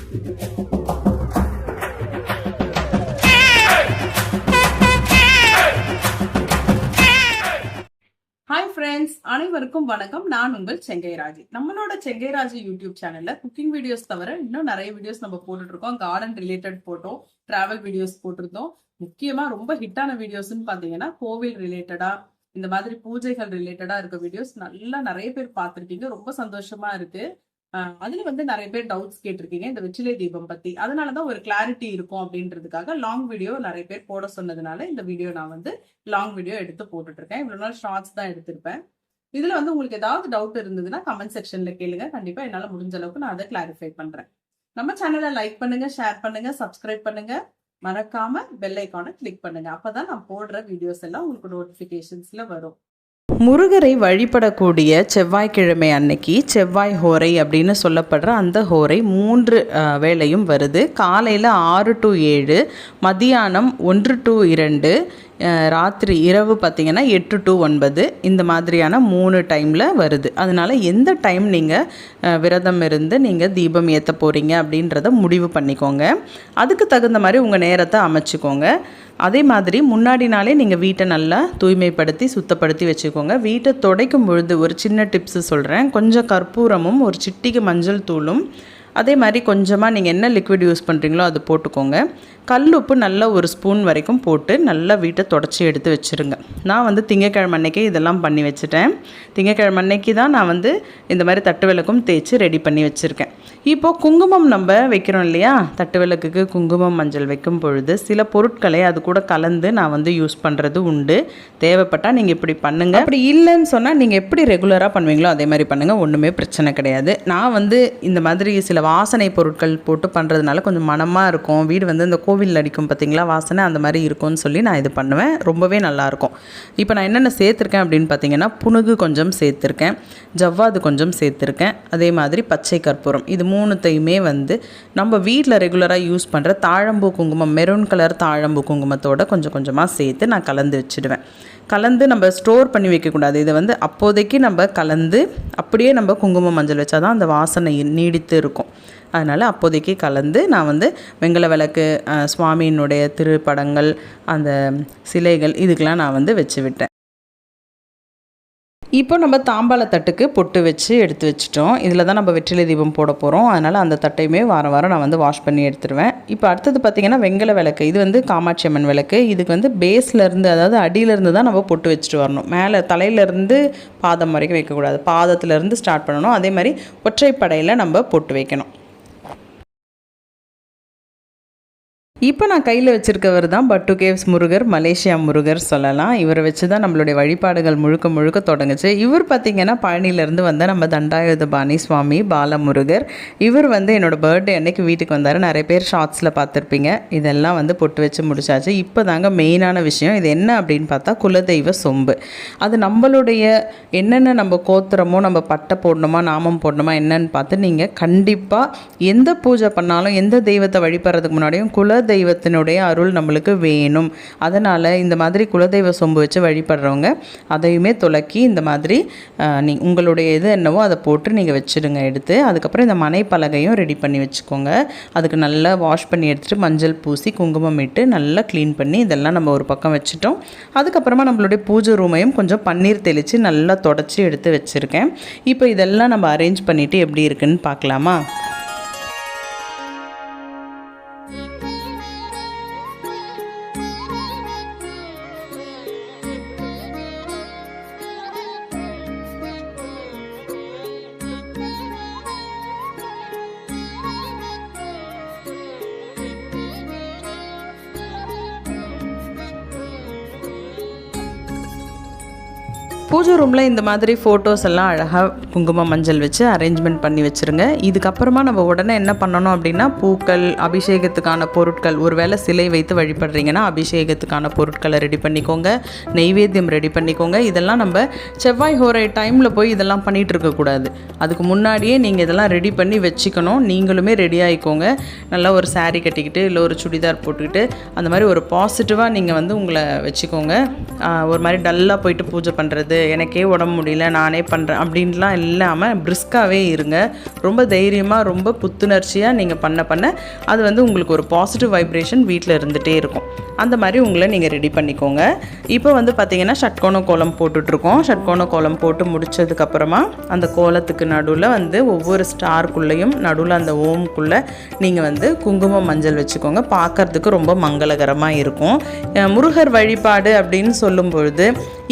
Hi friends, அனைவருக்கும் வணக்கம். நான் உங்கள் செங்கைராஜி. நம்மளோட செங்கைராஜி யூடியூப் சேனல்ல குக்கிங் வீடியோஸ் தவிர இன்னும் நிறைய வீடியோஸ் நம்ம போட்டுட்டு இருக்கோம். கார்டன் ரிலேட்டட் போட்டோம், டிராவல் வீடியோஸ் போட்டிருந்தோம். முக்கியமா ரொம்ப ஹிட்டான வீடியோஸ்ன்னு பாத்தீங்கன்னா கோவில் ரிலேட்டடா, இந்த மாதிரி பூஜைகள் ரிலேட்டடா இருக்க வீடியோஸ் நல்லா நிறைய பேர் பார்த்திருக்கீங்க. ரொம்ப சந்தோஷமா இருக்கு. அதுல வந்து நிறைய பேர் டவுட்ஸ் கேட்டிருக்கீங்க இந்த வெற்றிலை தீபம் பத்தி. அதனாலதான் ஒரு கிளாரிட்டி இருக்கும் அப்படின்றதுக்காக லாங் வீடியோ நிறைய பேர் போட சொன்னதுனால இந்த வீடியோ நான் வந்து லாங் வீடியோ எடுத்து போட்டுட்டு இருக்கேன். இவ்வளவு நாள் ஷார்ட்ஸ் தான் எடுத்திருப்பேன். இதுல வந்து உங்களுக்கு ஏதாவது டவுட் இருந்ததுன்னா கமெண்ட் செக்ஷன்ல கேளுங்க. கண்டிப்பா என்னால முடிஞ்ச அளவுக்கு நான் அதை கிளாரிஃபை பண்றேன். நம்ம சேனலை லைக் பண்ணுங்க, ஷேர் பண்ணுங்க, சப்ஸ்கிரைப் பண்ணுங்க. மறக்காம பெல் ஐக்கானை கிளிக் பண்ணுங்க. அப்பதான் நான் போடுற வீடியோஸ் எல்லாம் உங்களுக்கு நோட்டிபிகேஷன்ஸ்ல வரும். முருகரை வழிபடக்கூடிய செவ்வாய்க்கிழமை அன்னைக்கு செவ்வாய் ஹோரை அப்படின்னு சொல்லப்படுற அந்த ஹோரை 3 வேளையும் வருது. காலையில் 6 to 7, மதியானம் 1 to 2, ராத்திரி இரவு பார்த்திங்கன்னா 8 to 9, இந்த மாதிரியான 3 டைமில் வருது. அதனால் எந்த டைம் நீங்கள் விரதம் இருந்து நீங்கள் தீபம் ஏற்ற போகிறீங்க அப்படின்றத முடிவு பண்ணிக்கோங்க. அதுக்கு தகுந்த மாதிரி உங்கள் நேரத்தை அமைச்சிக்கோங்க. அதே மாதிரி முன்னாடி நாளே நீங்கள் வீட்டை நல்லா தூய்மைப்படுத்தி சுத்தப்படுத்தி வச்சுக்கோங்க. வீட்டை துடைக்கும் பொழுது ஒரு சின்ன டிப்ஸு சொல்கிறேன். கொஞ்சம் கற்பூரமும் ஒரு சிட்டிகை மஞ்சள் தூளும், அதே மாதிரி கொஞ்சமாக நீங்கள் என்ன லிக்விட் யூஸ் பண்ணுறீங்களோ அது போட்டுக்கோங்க. கல் உப்பு நல்லா 1 ஸ்பூன் வரைக்கும் போட்டு நல்லா வீட்டை தொடச்சி எடுத்து வச்சுருங்க. நான் வந்து திங்கக்கிழமை அன்னைக்கே இதெல்லாம் பண்ணி வச்சுட்டேன். திங்கக்கிழமை அன்னைக்கு தான் நான் வந்து இந்த மாதிரி தட்டு விளக்கும் தேய்ச்சி ரெடி பண்ணி வச்சுருக்கேன். இப்போது குங்குமம் நம்ம வைக்கிறோம் இல்லையா, தட்டு விளக்குக்கு குங்குமம் மஞ்சள் வைக்கும் பொழுது சில பொருட்களை அது கூட கலந்து நான் வந்து யூஸ் பண்ணுறது உண்டு. தேவைப்பட்டால் நீங்கள் இப்படி பண்ணுங்கள். அப்படி இல்லைன்னு சொன்னால் நீங்கள் எப்படி ரெகுலராக பண்ணுவீங்களோ அதே மாதிரி பண்ணுங்கள், ஒன்றுமே பிரச்சனை கிடையாது. நான் வந்து இந்த மாதிரி சில வாசனை பொருட்கள் போட்டு பண்ணுறதுனால கொஞ்சம் மனமாக இருக்கும். வீடு வந்து இந்த கோவில் அடிக்கும் பார்த்திங்களா வாசனை, அந்த மாதிரி இருக்கும்னு சொல்லி நான் இது பண்ணுவேன். ரொம்பவே நல்லாயிருக்கும். இப்போ நான் என்னென்ன சேர்த்துருக்கேன் அப்படின்னு பார்த்தீங்கன்னா, புனுகு கொஞ்சம் சேர்த்துருக்கேன், ஜவ்வாது கொஞ்சம் சேர்த்துருக்கேன், அதே மாதிரி பச்சை கற்பூரம். இது 3த்தையுமே வந்து நம்ம வீட்டில் ரெகுலராக யூஸ் பண்ணுற தாழம்பூ குங்குமம், மெரூன் கலர் தாழம்பூ குங்குமத்தோடு கொஞ்சம் கொஞ்சமாக சேர்த்து நான் கலந்து வச்சுடுவேன். கலந்து நம்ம ஸ்டோர் பண்ணி வைக்கக்கூடாது. இதை வந்து அப்போதைக்கு நம்ம கலந்து அப்படியே நம்ம குங்குமம் மஞ்சள் வச்சா தான் அந்த வாசனை நீடித்து இருக்கும். அதனால் அப்போதைக்கு கலந்து நான் வந்து வெங்கல விளக்கு, சுவாமியினுடைய திருப்படங்கள், அந்த சிலைகள் இதுக்கெலாம் நான் வந்து வச்சு விட்டேன். இப்போ நம்ம தாம்பாள தட்டுக்கு பொட்டு வச்சு எடுத்து வச்சிட்டோம். இதில் தான் நம்ம வெற்றிலை தீபம் போட போகிறோம். அதனால் அந்த தட்டையுமே வாரம் வாரம் நான் வந்து வாஷ் பண்ணி எடுத்துருவேன். இப்போ அடுத்தது பார்த்திங்கன்னா வெங்கல விளக்கு. இது வந்து காமாட்சி அம்மன் விளக்கு. இதுக்கு வந்து பேஸ்லேருந்து, அதாவது அடியிலேருந்து தான் நம்ம பொட்டு வச்சுட்டு வரணும். மேலே தலையிலேருந்து பாதம் வரைக்கும் வைக்கக்கூடாது. பாதத்துலேருந்து ஸ்டார்ட் பண்ணணும். அதே மாதிரி ஒற்றைப்படையில் நம்ம பொட்டு வைக்கணும். இப்போ நான் கையில் வச்சுருக்கவர் தான் பட்டு கேவ்ஸ் முருகர், மலேசியா முருகர் சொல்லலாம். இவரை வச்சு தான் நம்மளுடைய வழிபாடுகள் முழுக்க முழுக்க தொடங்குச்சு. இவர் பார்த்திங்கன்னா பழனியிலேருந்து வந்த நம்ம தண்டாயுதபாணி சுவாமி பாலமுருகர். இவர் வந்து என்னோடய பர்த்டே அன்னைக்கு வீட்டுக்கு வந்தார். நிறைய பேர் ஷார்ட்ஸில் பார்த்துருப்பீங்க. இதெல்லாம் வந்து பொட்டு வச்சு முடிச்சாச்சு. இப்போ தாங்க மெயினான விஷயம். இது என்ன அப்படின்னு பார்த்தா குலதெய்வ சொம்பு. அது நம்மளுடைய என்னென்ன நம்ம கோத்திரமோ, நம்ம பட்டை போடணுமா நாமம் போடணுமா என்னன்னு பார்த்து நீங்கள் கண்டிப்பாக எந்த பூஜை பண்ணாலும், எந்த தெய்வத்தை வழிபடுறதுக்கு முன்னாடியும் குலதெய்வத்தினுடைய அருள் நம்மளுக்கு வேணும். அதனால் இந்த மாதிரி குலதெய்வ சொம்பு வச்சு வழிபடுறவங்க அதையுமே துலக்கி இந்த மாதிரி உங்களுடைய இது என்னவோ அதை போட்டு நீங்கள் வச்சுடுங்க எடுத்து. அதுக்கப்புறம் இந்த மனைப்பலகையும் ரெடி பண்ணி வச்சுக்கோங்க. அதுக்கு நல்லா வாஷ் பண்ணி எடுத்துகிட்டு மஞ்சள் பூசி குங்குமம் இட்டு நல்லா க்ளீன் பண்ணி இதெல்லாம் நம்ம ஒரு பக்கம் வச்சுட்டோம். அதுக்கப்புறமா நம்மளுடைய பூஜை ரூமையும் கொஞ்சம் பன்னீர் தெளித்து நல்லா தொடச்சி எடுத்து வச்சுருக்கேன். இப்போ இதெல்லாம் நம்ம அரேஞ்ச் பண்ணிவிட்டு எப்படி இருக்குன்னு பார்க்கலாமா? பூஜை ரூமில் இந்த மாதிரி ஃபோட்டோஸ் எல்லாம் அழகாக குங்குமம் மஞ்சள் வச்சு அரேஞ்ச்மெண்ட் பண்ணி வச்சுருங்க. இதுக்கப்புறமா நம்ம உடனே என்ன பண்ணணும் அப்படின்னா, பூக்கள், அபிஷேகத்துக்கான பொருட்கள், ஒரு வேளை சிலை வைத்து வழிபடுறீங்கன்னா அபிஷேகத்துக்கான பொருட்களை ரெடி பண்ணிக்கோங்க, நெய்வேத்தியம் ரெடி பண்ணிக்கோங்க. இதெல்லாம் நம்ம செவ்வாய் ஹோரை டைமில் போய் இதெல்லாம் பண்ணிகிட்டு இருக்கக்கூடாது. அதுக்கு முன்னாடியே நீங்கள் இதெல்லாம் ரெடி பண்ணி வச்சுக்கணும். நீங்களுமே ரெடி ஆகிக்கோங்க. நல்லா ஒரு சாரீ கட்டிக்கிட்டு இல்லை ஒரு சுடிதார் போட்டுக்கிட்டு அந்த மாதிரி ஒரு பாசிட்டிவாக நீங்கள் வந்து உங்களை வச்சுக்கோங்க. ஒரு மாதிரி டல்லாக போயிட்டு பூஜை பண்ணுறது எனக்கே உடம்பு முடியல நானே பண்ணுறேன் அப்படின்லாம் இல்லாமல் பிரிஸ்காகவே இருங்க. ரொம்ப தைரியமாக ரொம்ப புத்துணர்ச்சியாக நீங்கள் பண்ண அது வந்து உங்களுக்கு ஒரு பாசிட்டிவ் வைப்ரேஷன் வீட்டில் இருந்துகிட்டே இருக்கும். அந்த மாதிரி உங்களை நீங்கள் ரெடி பண்ணிக்கோங்க. இப்போ வந்து பார்த்திங்கன்னா ஷட்கோண கோலம் போட்டுட்ருக்கோம். ஷட்கோண கோலம் போட்டு முடித்ததுக்கப்புறமா அந்த கோலத்துக்கு நடுவில் வந்து ஒவ்வொரு ஸ்டாருக்குள்ளேயும் நடுவில் அந்த ஓமுக்குள்ளே நீங்கள் வந்து குங்குமம் மஞ்சள் வச்சுக்கோங்க. பார்க்குறதுக்கு ரொம்ப மங்களகரமாக இருக்கும். முருகர் வழிபாடு அப்படின்னு சொல்லும்பொழுது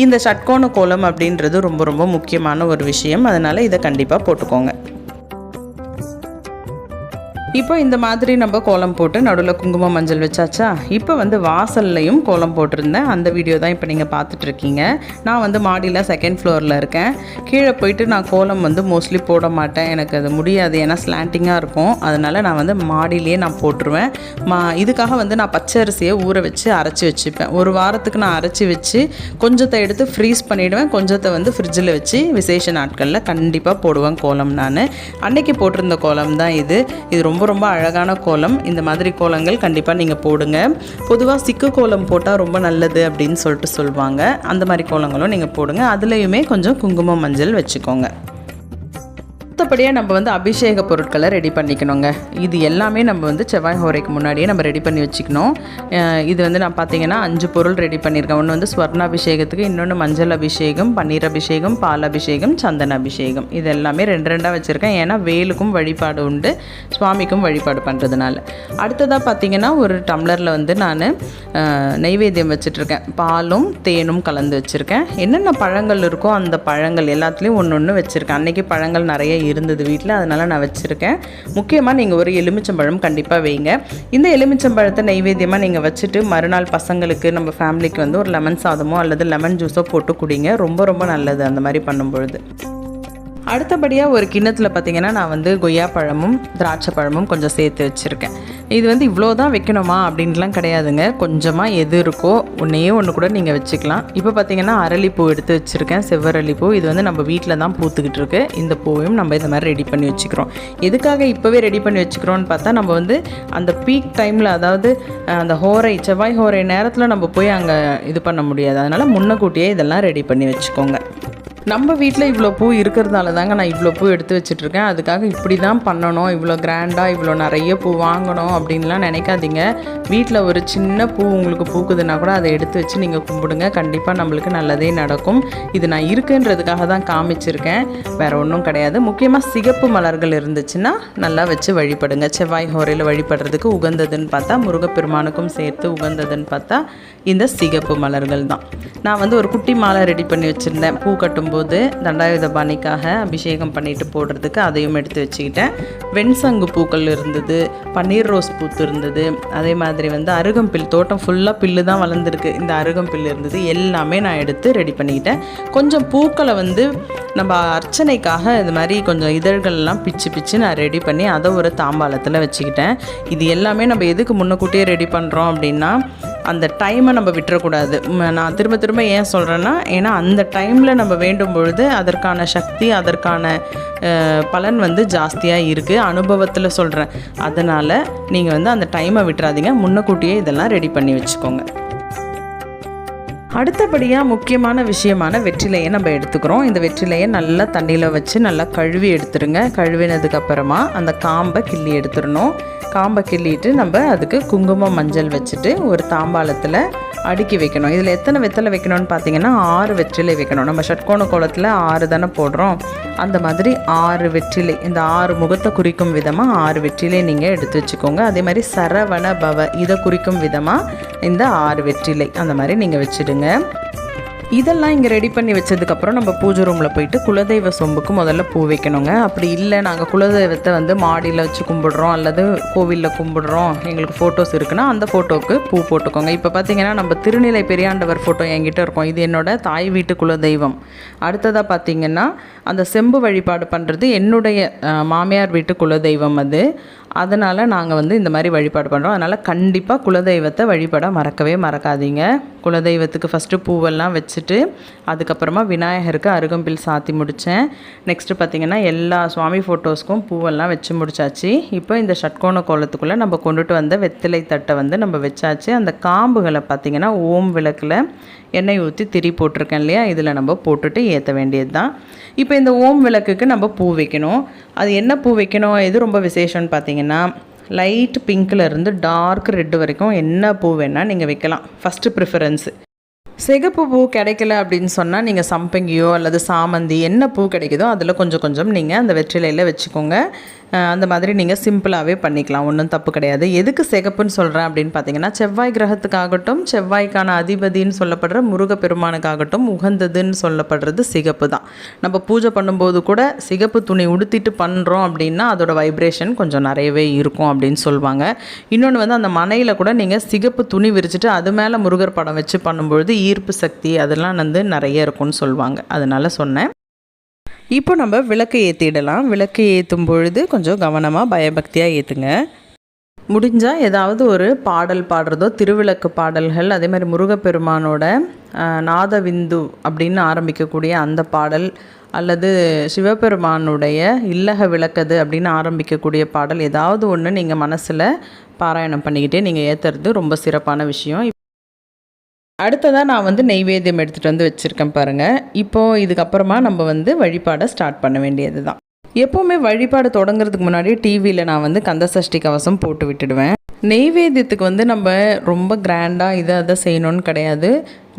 இந்த ஷட்கோண கோலம் அப்படின்றது ரொம்ப ரொம்ப முக்கியமான ஒரு விஷயம். அதனால் இதை கண்டிப்பாக போட்டுக்கோங்க. இப்போ இந்த மாதிரி நம்ம கோலம் போட்டு நடுவில் குங்குமம் மஞ்சள் வச்சாச்சா. இப்போ வந்து வாசல்லையும் கோலம் போட்டிருந்தேன். அந்த வீடியோ தான் இப்போ நீங்கள் பார்த்துட்ருக்கீங்க. நான் வந்து மாடியில் 2nd ஃப்ளோரில் இருக்கேன். கீழே போயிட்டு நான் கோலம் வந்து மோஸ்ட்லி போட மாட்டேன், எனக்கு அது முடியாது, ஏன்னா ஸ்லாண்டிங்காக இருக்கும். அதனால் நான் வந்து மாடியிலேயே நான் போட்டுருவேன். இதுக்காக வந்து நான் பச்சை அரிசியை ஊற வச்சு அரைச்சி வச்சுப்பேன். ஒரு வாரத்துக்கு நான் அரைச்சி வச்சு கொஞ்சத்தை எடுத்து ஃப்ரீஸ் பண்ணிவிடுவேன், கொஞ்சத்தை வந்து ஃப்ரிட்ஜில் வச்சு விசேஷ நாட்களில் கண்டிப்பாக போடுவேன் கோலம். நான் அன்னைக்கு போட்டிருந்த கோலம் தான் இது ரொம்ப ரொம்ப அழகான கோலம். இந்த மாதிரி கோலங்கள் கண்டிப்பாக நீங்கள் போடுங்க. பொதுவாக சிக்கு கோலம் போட்டால் ரொம்ப நல்லது அப்படின்னு சொல்லுவாங்க. அந்த மாதிரி கோலங்களும் நீங்கள் போடுங்க. அதுலேயுமே கொஞ்சம் குங்குமம் மஞ்சள் வச்சுக்கோங்க. மற்றபடியாக நம்ம வந்து அபிஷேக பொருட்களை ரெடி பண்ணிக்கணுங்க. இது எல்லாமே நம்ம வந்து செவ்வாய் ஹோரைக்கு முன்னாடியே நம்ம ரெடி பண்ணி வச்சுக்கணும். இது வந்து நான் பார்த்தீங்கன்னா 5 பொருள் ரெடி பண்ணியிருக்கேன். ஒன்று வந்து ஸ்வர்ணாபிஷேகத்துக்கு, இன்னொன்று மஞ்சள் அபிஷேகம், பன்னீர் அபிஷேகம், பால் அபிஷேகம், சந்தன அபிஷேகம். இது எல்லாமே 2 வச்சுருக்கேன். ஏன்னா வேலுக்கும் வழிபாடு உண்டு, சுவாமிக்கும் வழிபாடு பண்ணுறதுனால. அடுத்ததாக பார்த்தீங்கன்னா ஒரு டம்ளரில் வந்து நான் நெய்வேத்தியம் வச்சுட்ருக்கேன். பாலும் தேனும் கலந்து வச்சுருக்கேன். என்னென்ன பழங்கள் இருக்கோ அந்த பழங்கள் எல்லாத்துலேயும் ஒன்று வச்சுருக்கேன். அன்றைக்கி பழங்கள் நிறைய இருந்தது வீட்டில், அதனால் நான் வச்சுருக்கேன். முக்கியமாக நீங்கள் ஒரு எலுமிச்சம்பழம் கண்டிப்பாக வைங்க. இந்த எலுமிச்சம்பழத்தை நைவேத்தியமாக நீங்கள் வச்சுட்டு மறுநாள் பசங்களுக்கு நம்ம ஃபேமிலிக்கு வந்து ஒரு லெமன் சாதமோ அல்லது லெமன் ஜூஸோ போட்டு குடிங்க. ரொம்ப ரொம்ப நல்லது அந்த மாதிரி பண்ணும்பொழுது. அடுத்தபடியாக ஒரு கிண்ணத்தில் பார்த்திங்கன்னா நான் வந்து கொய்யா பழமும் திராட்சை பழமும் கொஞ்சம் சேர்த்து வச்சுருக்கேன். இது வந்து இவ்வளோ தான் வைக்கணுமா அப்படின்லாம் கிடையாதுங்க. கொஞ்சமாக எது இருக்கோ ஒன்று கூட நீங்கள் வச்சுக்கலாம். இப்போ பார்த்திங்கன்னா அரளிப்பூ எடுத்து வச்சுருக்கேன், செவ்வரளிப்பூ. இது வந்து நம்ம வீட்டில் தான் பூத்துக்கிட்டு இருக்கு. இந்த பூவையும் நம்ம இந்த மாதிரி ரெடி பண்ணி வச்சுக்கிறோம். எதுக்காக இப்போவே ரெடி பண்ணி வச்சுக்கிறோன்னு பார்த்தா, நம்ம வந்து அந்த பீக் டைமில், அதாவது அந்த செவ்வாய் ஹோரை நேரத்தில் நம்ம போய் அங்கே இது பண்ண முடியாது. அதனால் முன்னக்கூட்டியே இதெல்லாம் ரெடி பண்ணி வச்சுக்கோங்க. நம்ம வீட்டில் இவ்வளோ பூ இருக்கிறதால தாங்க நான் இவ்வளோ பூ எடுத்து வச்சிட்ருக்கேன். அதுக்காக இப்படி தான் பண்ணணும், இவ்வளோ கிராண்டாக இவ்வளோ நிறைய பூ வாங்கணும் அப்படின்லாம் நினைக்காதீங்க. வீட்டில் ஒரு சின்ன பூ உங்களுக்கு பூக்குதுன்னா கூட அதை எடுத்து வச்சு நீங்கள் கும்பிடுங்க. கண்டிப்பாக நம்மளுக்கு நல்லதே நடக்கும். இது நான் இருக்குன்றதுக்காக தான் காமிச்சிருக்கேன், வேறு ஒன்றும் கிடையாது. முக்கியமாக சிகப்பு மலர்கள் இருந்துச்சுன்னா நல்லா வச்சு வழிபடுங்க. செவ்வாய் ஹோரையில் வழிபடுறதுக்கு உகந்ததுன்னு பார்த்தா, முருகப்பெருமானுக்கும் சேர்த்து உகந்ததுன்னு பார்த்தா இந்த சிகப்பு மலர்கள் தான். நான் வந்து ஒரு குட்டி மாலை ரெடி பண்ணி வச்சுருந்தேன். பூ கட்டும்போது தண்டாயுத பாணிக்காக அபிஷேகம் பண்ணிட்டு போடுறதுக்கு, அதையும் எடுத்து வச்சுக்கிட்டேன். வெண்சங்கு பூக்கள் இருந்தது, பன்னீர் ரோஸ் பூத்து இருந்தது, அதே மாதிரி வந்து அருகம்பில், தோட்டம் ஃபுல்லாக பில்லு தான் வளர்ந்துருக்கு, இந்த அருகம்பில் இருந்தது. எல்லாமே நான் எடுத்து ரெடி பண்ணிக்கிட்டேன். கொஞ்சம் பூக்களை வந்து நம்ம அர்ச்சனைக்காக இது மாதிரி கொஞ்சம் இதழ்கள்லாம் பிச்சு நான் ரெடி பண்ணி அதை ஒரு தாம்பாளத்தில் வச்சுக்கிட்டேன். இது எல்லாமே நம்ம எதுக்கு முன்னக்கூட்டியே ரெடி பண்ணுறோம் அப்படின்னா, அந்த டைமை நம்ம விட்டுறக்கூடாது. நான் திரும்ப ஏன் சொல்கிறேன்னா, ஏன்னா அந்த டைமில் நம்ம வேண்டும் பொழுது அதற்கான சக்தி, அதற்கான பலன் வந்து ஜாஸ்தியாக இருக்குது. அனுபவத்தில் சொல்கிறேன். அதனால் நீங்கள் வந்து அந்த டைமை விட்டுறாதீங்க, முன்னக்கூட்டியே இதெல்லாம் ரெடி பண்ணி வச்சுக்கோங்க. அடுத்தபடியாக முக்கியமான விஷயமான வெற்றிலையை நம்ம எடுத்துக்கிறோம். இந்த வெற்றிலையை நல்லா தண்ணியில் வச்சு நல்லா கழுவி எடுத்துருங்க. கழுவினதுக்கப்புறமா அந்த காம்பை கிள்ளி எடுத்துடணும். காம்பை கிள்ளிட்டு நம்ம அதுக்கு குங்குமம் மஞ்சள் வச்சுட்டு ஒரு தாம்பாளத்தில் அடுக்கி வைக்கணும். இதில் எத்தனை வெத்தலை வைக்கணும்னு பார்த்தீங்கன்னா 6 வெற்றிலை வைக்கணும். நம்ம ஷட்கோண கோலத்தில் 6 தானே போடுறோம், அந்த மாதிரி 6 வெற்றிலை, இந்த 6 முகத்தை குறிக்கும் விதமாக 6 வெற்றிலை நீங்கள் எடுத்து வச்சுக்கோங்க. அதே மாதிரி சரவண பவ இதை குறிக்கும் விதமாக இந்த 6 வெற்றிலை அந்த மாதிரி நீங்கள் வச்சுடுங்க. இதெல்லாம் இங்கே ரெடி பண்ணி வச்சதுக்கப்புறம் நம்ம பூஜை ரூமில் போயிட்டு குலதெய்வ சொம்புக்கு முதல்ல பூ வைக்கணுங்க. அப்படி இல்லை நாங்கள் குலதெய்வத்தை வந்து மாடியில் வச்சு கும்பிடுறோம் அல்லது கோவிலில் கும்பிடுறோம், எங்களுக்கு ஃபோட்டோஸ் இருக்குன்னா அந்த ஃபோட்டோவுக்கு பூ போட்டுக்கோங்க. இப்போ பார்த்தீங்கன்னா நம்ம திருநிலை பெரியாண்டவர் ஃபோட்டோ என்கிட்ட இருக்கும். இது என்னோட தாய் வீட்டு குலதெய்வம். அடுத்ததாக பார்த்தீங்கன்னா அந்த செம்பு வழிபாடு பண்ணுறது என்னுடைய மாமியார் வீட்டு குலதெய்வம் அது. அதனால் நாங்கள் வந்து இந்த மாதிரி வழிபாடு பண்ணுறோம். அதனால் கண்டிப்பாக குலதெய்வத்தை வழிபட மறக்கவே மறக்காதீங்க. குலதெய்வத்துக்கு ஃபஸ்ட்டு பூவெல்லாம் வச்சுட்டு அதுக்கப்புறமா விநாயகருக்கு அருகம்பில் சாத்தி முடித்தேன். நெக்ஸ்ட்டு பார்த்திங்கன்னா எல்லா சுவாமி ஃபோட்டோஸ்க்கும் பூவெல்லாம் வச்சு முடிச்சாச்சு. இப்போ இந்த ஷட்கோண கோலத்துக்குள்ளே நம்ம கொண்டுட்டு வந்த வெத்திலை தட்டை வந்து நம்ம வச்சாச்சு. அந்த காம்புகளை பார்த்திங்கன்னா ஓம் விளக்கில் எண்ணெய் ஊற்றி திரி போட்டிருக்கேன் இல்லையா, இதில் நம்ம போட்டுட்டு ஏற்ற வேண்டியது தான். இப்போ இந்த ஓம் விளக்குக்கு நம்ம பூ வைக்கணும். அது என்ன பூ வைக்கணும், எது ரொம்ப விசேஷம்னு பார்த்தீங்கன்னா, லைட் பிங்க்கில் இருந்து டார்க் ரெட் வரைக்கும் என்ன பூ வேணால் நீங்கள் வைக்கலாம். First preference. சிகப்பு பூ கிடைக்கல அப்படின்னு சொன்னால் நீங்கள் சம்பங்கியோ அல்லது சாமந்தி என்ன பூ கிடைக்குதோ அதில் கொஞ்சம் கொஞ்சம் நீங்கள் அந்த வெற்றிலையில் வச்சுக்கோங்க. அந்த மாதிரி நீங்கள் சிம்பிளாகவே பண்ணிக்கலாம், ஒன்றும் தப்பு கிடையாது. எதுக்கு சிகப்புன்னு சொல்கிறேன் அப்படின்னு பார்த்தீங்கன்னா, செவ்வாய் கிரகத்துக்காகட்டும் செவ்வாய்க்கான அதிபதின்னு சொல்லப்படுற முருகப்பெருமானுக்காகட்டும் உகந்ததுன்னு சொல்லப்படுறது சிகப்பு தான். நம்ம பூஜை பண்ணும்போது கூட சிகப்பு துணி உடுத்திட்டு பண்ணுறோம் அப்படின்னா அதோட வைப்ரேஷன் கொஞ்சம் நிறையவே இருக்கும் அப்படின்னு சொல்லுவாங்க. இன்னொன்று வந்து அந்த மனையில் கூட நீங்கள் சிகப்பு துணி விரிச்சிட்டு அது மேலே முருகர் படம் வச்சு பண்ணும்பொழுது ஈர்ப்பு சக்தி அதெல்லாம் வந்து நிறைய இருக்கும்னு சொல்லுவாங்க. அதனால் சொன்னேன். இப்போ நம்ம விளக்கு ஏற்றிடலாம். விளக்கு ஏற்றும் பொழுது கொஞ்சம் கவனமாக பயபக்தியாக ஏற்றுங்க. முடிஞ்சால் ஏதாவது ஒரு பாடல் பாடுறதோ, திருவிளக்கு பாடல்கள், அதே மாதிரி முருகப்பெருமானோட நாதவிந்து அப்படின்னு ஆரம்பிக்கக்கூடிய அந்த பாடல், அல்லது சிவபெருமானுடைய இல்லக விளக்கது அப்படின்னு ஆரம்பிக்கக்கூடிய பாடல், ஏதாவது ஒன்று நீங்கள் மனசில் பாராயணம் பண்ணிக்கிட்டே நீங்கள் ஏற்றுறது ரொம்ப சிறப்பான விஷயம். அடுத்ததாக நான் வந்து நெய்வேத்தியம் எடுத்துகிட்டு வந்து வச்சுருக்கேன் பாருங்கள். இப்போது இதுக்கப்புறமா நம்ம வந்து வழிபாடை ஸ்டார்ட் பண்ண வேண்டியது தான். எப்போவுமே வழிபாடு தொடங்குறதுக்கு முன்னாடி டிவியில் நான் வந்து கந்தசஷ்டி கவசம் போட்டு விட்டுடுவேன். நெய்வேத்தியத்துக்கு வந்து நம்ம ரொம்ப கிராண்டாக அதை செய்யணும்னு கிடையாது.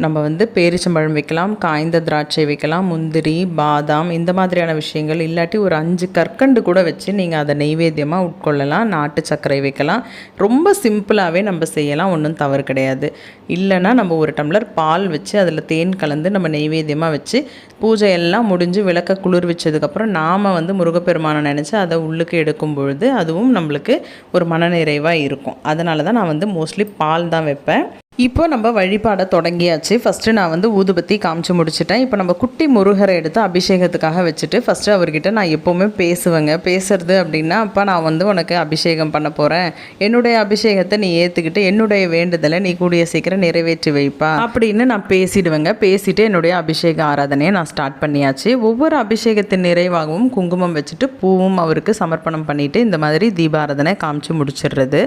நம்ம வந்து பேரிச்சம்பழம் வைக்கலாம், காய்ந்த திராட்சை வைக்கலாம், முந்திரி, பாதாம், இந்த மாதிரியான விஷயங்கள். இல்லாட்டி ஒரு 5 கற்கண்டு கூட வச்சு நீங்கள் அதை நெய்வேத்தியமாக உட்கொள்ளலாம். நாட்டு சர்க்கரை வைக்கலாம். ரொம்ப சிம்பிளாகவே நம்ம செய்யலாம், ஒன்றும் தவறு கிடையாது. இல்லைன்னா நம்ம ஒரு டம்ளர் பால் வச்சு அதில் தேன் கலந்து நம்ம நெய்வேத்தியமாக வச்சு பூஜை எல்லாம் முடிஞ்சு விளக்க குளிர் வச்சதுக்கப்புறம் நாம் வந்து முருகப்பெருமானை நினச்சி அதை உள்ளுக்கு எடுக்கும் பொழுது அதுவும் நம்மளுக்கு ஒரு மனநிறைவாக இருக்கும். அதனால தான் நான் வந்து மோஸ்ட்லி பால் தான் வைப்பேன். இப்போ நம்ம வழிபாடை தொடங்கியாச்சு. ஃபஸ்ட்டு நான் வந்து ஊதுபத்தி காமிச்சு முடிச்சிட்டேன். இப்போ நம்ம குட்டி முருகரை எடுத்து அபிஷேகத்துக்காக வச்சுட்டு ஃபஸ்ட்டு அவர்கிட்ட நான் எப்போவுமே பேசுவேங்க. பேசுறது அப்படின்னா, அப்பா நான் வந்து உனக்கு அபிஷேகம் பண்ண போகிறேன், என்னுடைய அபிஷேகத்தை நீ ஏற்றுக்கிட்டு என்னுடைய வேண்டுதலை நீ கூடிய சீக்கிரம் நிறைவேற்றி வைப்பா அப்படின்னு நான் பேசிடுவேங்க. பேசிட்டு என்னுடைய அபிஷேக ஆராதனையை நான் ஸ்டார்ட் பண்ணியாச்சு. ஒவ்வொரு அபிஷேகத்தின் நிறைவாகவும் குங்குமம் வச்சுட்டு பூவும் அவருக்கு சமர்ப்பணம் பண்ணிவிட்டு இந்த மாதிரி தீபாராதனை காமிச்சு முடிச்சிடுறது.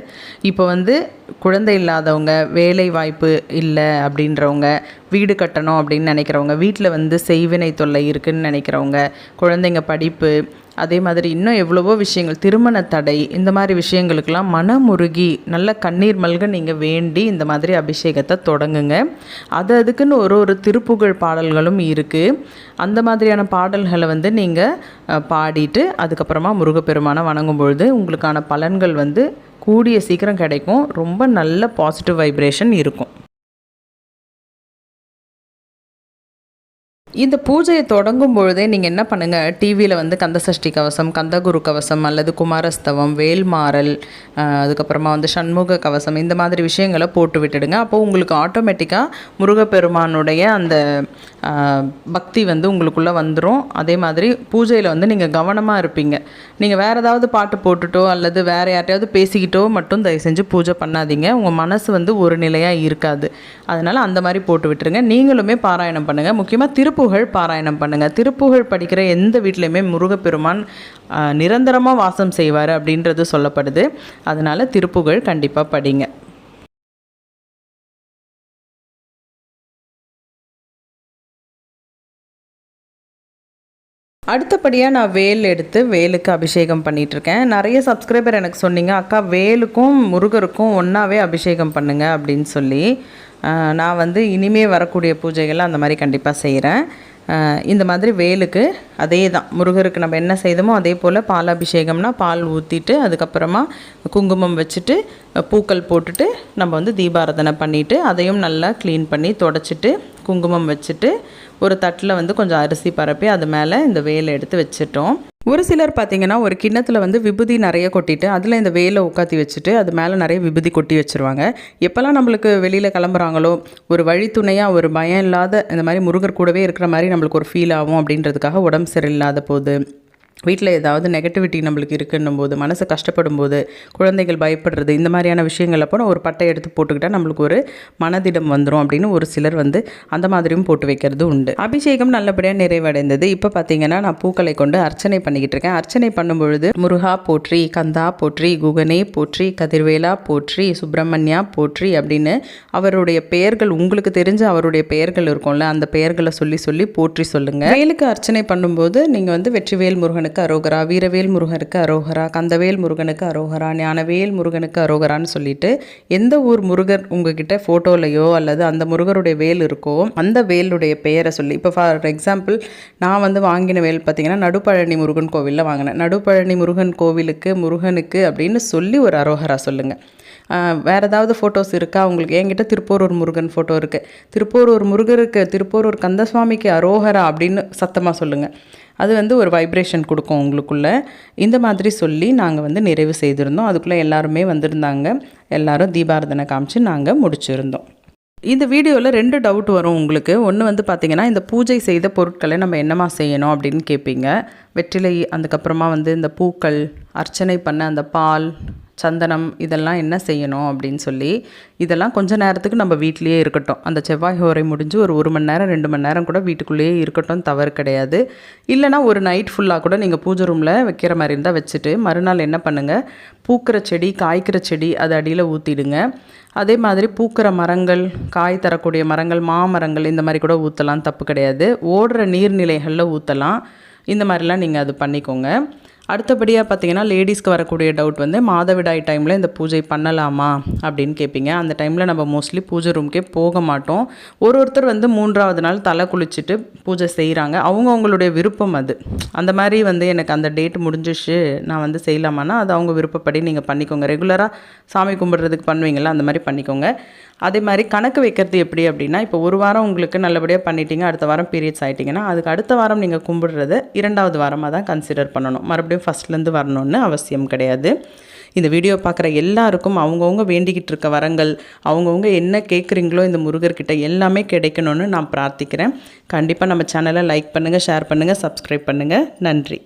இப்போ வந்து குழந்தை இல்லாதவங்க, வேலை வாய்ப்பு இல்லை அப்படின்றவங்க, வீடு கட்டணும் அப்படின்னு நினைக்கிறவங்க, வீட்டில் வந்து செய்வினை தொல்லை இருக்குதுன்னு நினைக்கிறவங்க, குழந்தைங்க படிப்பு, அதே மாதிரி இன்னும் எவ்வளவோ விஷயங்கள், திருமண தடை, இந்த மாதிரி விஷயங்களுக்கெல்லாம் மனமுருகி நல்ல கண்ணீர் மல்க நீங்கள் வேண்டி இந்த மாதிரி அபிஷேகத்தை தொடங்குங்க. அதுக்குன்னு ஒரு திருப்புகழ் பாடல்களும் இருக்குது. அந்த மாதிரியான பாடல்களை வந்து நீங்கள் பாடிட்டு அதுக்கப்புறமா முருகப்பெருமானை வணங்கும் பொழுது உங்களுக்கான பலன்கள் வந்து கூடிய சீக்கிரம் கிடைக்கும். ரொம்ப நல்ல பாசிட்டிவ் வைப்ரேஷன் இருக்கும். இந்த பூஜையை தொடங்கும் பொழுதே நீங்கள் என்ன பண்ணுங்கள், டிவியில் வந்து கந்தசஷ்டி கவசம், கந்தகுரு கவசம் அல்லது குமாரஸ்தவம், வேல்மாறல், அதுக்கப்புறமா வந்து சண்முக கவசம், இந்த மாதிரி விஷயங்களை போட்டு விட்டுடுங்க. அப்போது உங்களுக்கு ஆட்டோமேட்டிக்காக முருகப்பெருமானுடைய அந்த பக்தி வந்து உங்களுக்குள்ளே வந்துடும். அதே மாதிரி பூஜையில் வந்து நீங்கள் கவனமாக இருப்பீங்க. நீங்கள் வேறு ஏதாவது பாட்டு போட்டுட்டோ அல்லது வேறு யார்ட்டையாவது பேசிக்கிட்டோ மட்டும் தயவு செஞ்சு பூஜை பண்ணாதீங்க. உங்கள் மனசு வந்து ஒரு நிலையாக இருக்காது. அதனால் அந்த மாதிரி போட்டு விட்டுருங்க. நீங்களுமே பாராயணம் பண்ணுங்கள். முக்கியமாக திருப்புகழ் பாராயணம் பண்ணுங்கள். திருப்புகழ் படிக்கிற எந்த வீட்லையுமே முருகப்பெருமான் நிரந்தரமாக வாசம் செய்வார் அப்படின்றது சொல்லப்படுது. அதனால் திருப்புகழ் கண்டிப்பாக படிங்க. அடுத்தபடியாக நான் வேல் எடுத்து வேலுக்கு அபிஷேகம் பண்ணிகிட்ருக்கேன். நிறைய சப்ஸ்கிரைபர் எனக்கு சொன்னீங்க, அக்கா வேலுக்கும் முருகருக்கும் ஒன்றாவே அபிஷேகம் பண்ணுங்க அப்படின்னு சொல்லி. நான் வந்து இனிமே வரக்கூடிய பூஜைகளை அந்த மாதிரி கண்டிப்பாக செய்கிறேன். இந்த மாதிரி வேலுக்கு அதே தான், முருகருக்கு நம்ம என்ன செய்தோமோ அதே போல் பால் அபிஷேகம்னா பால் ஊற்றிட்டு அதுக்கப்புறமா குங்குமம் வச்சுட்டு பூக்கள் போட்டுட்டு நம்ம வந்து தீபாராதனை பண்ணிவிட்டு அதையும் நல்லா க்ளீன் பண்ணி தொடச்சிட்டு குங்குமம் வச்சுட்டு ஒரு தட்டில் வந்து கொஞ்சம் அரிசி பரப்பி அது மேலே இந்த வேலை எடுத்து வச்சிட்டோம். ஒரு சிலர் பார்த்திங்கன்னா ஒரு கிண்ணத்தில் வந்து விபூதி நிறைய கொட்டிட்டு அதில் இந்த வேலை உட்காத்தி வச்சுட்டு அது மேலே நிறைய விபூதி கொட்டி வச்சுருவாங்க. எப்போல்லாம் நம்மளுக்கு வெளியில் கிளம்புறாங்களோ ஒரு வழித்துணையாக ஒரு பயம் இல்லாத இந்த மாதிரி முருகர் கூடவே இருக்கிற மாதிரி நம்மளுக்கு ஒரு ஃபீல் ஆகும் அப்படின்றதுக்காக, உடம்பு சரியில்லாத போது வீட்டில் ஏதாவது நெகட்டிவிட்டி நம்மளுக்கு இருக்குன்னும் போது, மனசு கஷ்டப்படும் போது, குழந்தைகள் பயப்படுறது, இந்த மாதிரியான விஷயங்கள் அப்போ ஒரு பட்டை எடுத்து போட்டுக்கிட்டால் நம்மளுக்கு ஒரு மனதிடம் வந்துடும் அப்படின்னு ஒரு சிலர் வந்து அந்த மாதிரியும் போட்டு வைக்கிறது உண்டு. அபிஷேகம் நல்லபடியாக நிறைவடைந்தது. இப்போ பார்த்தீங்கன்னா நான் பூக்களை கொண்டு அர்ச்சனை பண்ணிக்கிட்டு இருக்கேன். அர்ச்சனை பண்ணும்பொழுது முருகா போற்றி, கந்தா போற்றி, குகனே போற்றி, கதிர்வேலா போற்றி, சுப்பிரமணியா போற்றி அப்படின்னு அவருடைய பெயர்கள், உங்களுக்கு தெரிஞ்ச அவருடைய பெயர்கள் இருக்கும்ல, அந்த பெயர்களை சொல்லி சொல்லி போற்றி சொல்லுங்கள். வேலுக்கு அர்ச்சனை பண்ணும்போது நீங்கள் வந்து வெற்றிவேல் முருகனுக்கு அரோகரா, வீரவேல் முருகனுக்கு அரோகரா, கந்தவேல் முருகனுக்கு அரோகரா, ஞானவேல் முருகனுக்கு அரோகரான்னு சொல்லிட்டு எந்த ஊர் முருகர் உங்ககிட்ட ஃபோட்டோலையோ அல்லது அந்த முருகருடைய வேல் இருக்கோ அந்த வேலுடைய பெயரை சொல்லி, இப்போ ஃபார் எக்ஸாம்பிள் நான் வந்து வாங்கின வேல் பார்த்தீங்கன்னா நடுப்பழனி முருகன் கோவிலில் வாங்கினேன். நடுப்பழனி முருகன் கோவிலுக்கு முருகனுக்கு அப்படின்னு சொல்லி ஒரு அரோகரா சொல்லுங்கள். வேறு ஏதாவது ஃபோட்டோஸ் இருக்கா உங்களுக்கு? என்கிட்ட திருப்போரூர் முருகன் ஃபோட்டோ இருக்குது. திருப்போரூர் முருகருக்கு, திருப்போரூர் கந்தசுவாமிக்கு அரோகரா அப்படின்னு சத்தமாக சொல்லுங்கள். அது வந்து ஒரு வைப்ரேஷன் கொடுக்கும் உங்களுக்குள்ளே. இந்த மாதிரி சொல்லி நாங்கள் வந்து நிறைவு செய்திருந்தோம். அதுக்குள்ளே எல்லாருமே வந்திருந்தாங்க. எல்லாரும் தீபாரதனை காமிச்சு நாங்கள் முடிச்சிருந்தோம். இந்த வீடியோவில் 2 டவுட் வரும் உங்களுக்கு. ஒன்று வந்து பார்த்திங்கன்னா, இந்த பூஜை செய்த பொருட்களை நம்ம என்னமா செய்யணும் அப்படின்னு கேட்பீங்க. வெற்றிலை, அதுக்கப்புறமா வந்து இந்த பூக்கள், அர்ச்சனை பண்ண அந்த பால், சந்தனம், இதெல்லாம் என்ன செய்யணும் அப்படின்னு சொல்லி, இதெல்லாம் கொஞ்ச நேரத்துக்கு நம்ம வீட்டிலேயே இருக்கட்டும். அந்த செவ்வாய் ஹோரை முடிஞ்சு ஒரு 1 மணி நேரம் 2 மணி நேரம் கூட வீட்டுக்குள்ளேயே இருக்கட்டும், தவறு கிடையாது. இல்லைனா ஒரு நைட் ஃபுல்லாக கூட நீங்கள் பூஜை ரூமில் வைக்கிற மாதிரி இருந்தால் வச்சுட்டு மறுநாள் என்ன பண்ணுங்கள், பூக்கிற செடி, காய்க்கிற செடி அது அடியில் ஊற்றிடுங்க. அதே மாதிரி பூக்கிற மரங்கள், காய் தரக்கூடிய மரங்கள், மாமரங்கள், இந்த மாதிரி கூட ஊற்றலாம், தப்பு கிடையாது. ஓடுற நீர்நிலைகளில் ஊற்றலாம். இந்த மாதிரிலாம் நீங்கள் அது பண்ணிக்கோங்க. அடுத்தபடியாக பார்த்தீங்கன்னா, லேடிஸ்க்கு வரக்கூடிய டவுட் வந்து மாதவிடாய் டைமில் இந்த பூஜை பண்ணலாமா அப்படின்னு கேட்பீங்க. அந்த டைமில் நம்ம மோஸ்ட்லி பூஜை ரூம்க்கே போக மாட்டோம். ஒருத்தர் வந்து 3ஆவது நாள் தலை குளிச்சுட்டு பூஜை செய்கிறாங்க. அவங்களுடைய விருப்பம் அது. அந்த மாதிரி வந்து எனக்கு அந்த டேட் முடிஞ்சிச்சு, நான் வந்து செய்யலாமான்னா அது அவங்க விருப்பப்படி நீங்கள் பண்ணிக்கோங்க. ரெகுலராக சாமி கும்பிட்றதுக்கு பண்ணுவீங்களா, அந்த மாதிரி பண்ணிக்கோங்க. அதே மாதிரி கணக்கு வைக்கிறது எப்படி அப்படின்னா, இப்போ 1 வாரம் உங்களுக்கு நல்லபடியாக பண்ணிட்டீங்க, அடுத்த வாரம் பீரியட்ஸ் ஆகிட்டிங்கன்னா அதுக்கு அடுத்த வாரம் நீங்கள் கும்பிடுறத 2ஆவது வாரமாக தான் கன்சிடர் பண்ணணும். மறுபடியும் ஃபஸ்ட்லேருந்து வரணும்னு அவசியம் கிடையாது. இந்த வீடியோ பார்க்குற எல்லாருக்கும் அவங்கவுங்க வேண்டிக்கிட்டு இருக்க வரங்கள், அவங்கவுங்க என்ன கேட்குறீங்களோ இந்த முருகர்கிட்ட எல்லாமே கிடைக்கணும்னு நான் பிரார்த்திக்கிறேன். கண்டிப்பாக நம்ம சேனலை லைக் பண்ணுங்கள், ஷேர் பண்ணுங்கள், சப்ஸ்கிரைப் பண்ணுங்கள். நன்றி.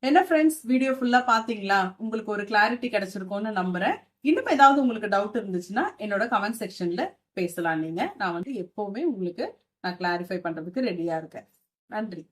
என்ன ஃப்ரெண்ட்ஸ், வீடியோ ஃபுல்லா பாத்தீங்களா? உங்களுக்கு ஒரு கிளாரிட்டி கிடைச்சிருக்கும்னு நம்புறேன். இன்னும் ஏதாவது உங்களுக்கு டவுட் இருந்துச்சுன்னா என்னோட கமெண்ட் செக்ஷன்ல பேசலாம். நான் வந்து எப்பவுமே உங்களுக்கு நான் கிளாரிஃபை பண்றதுக்கு ரெடியா இருக்கேன். நன்றி.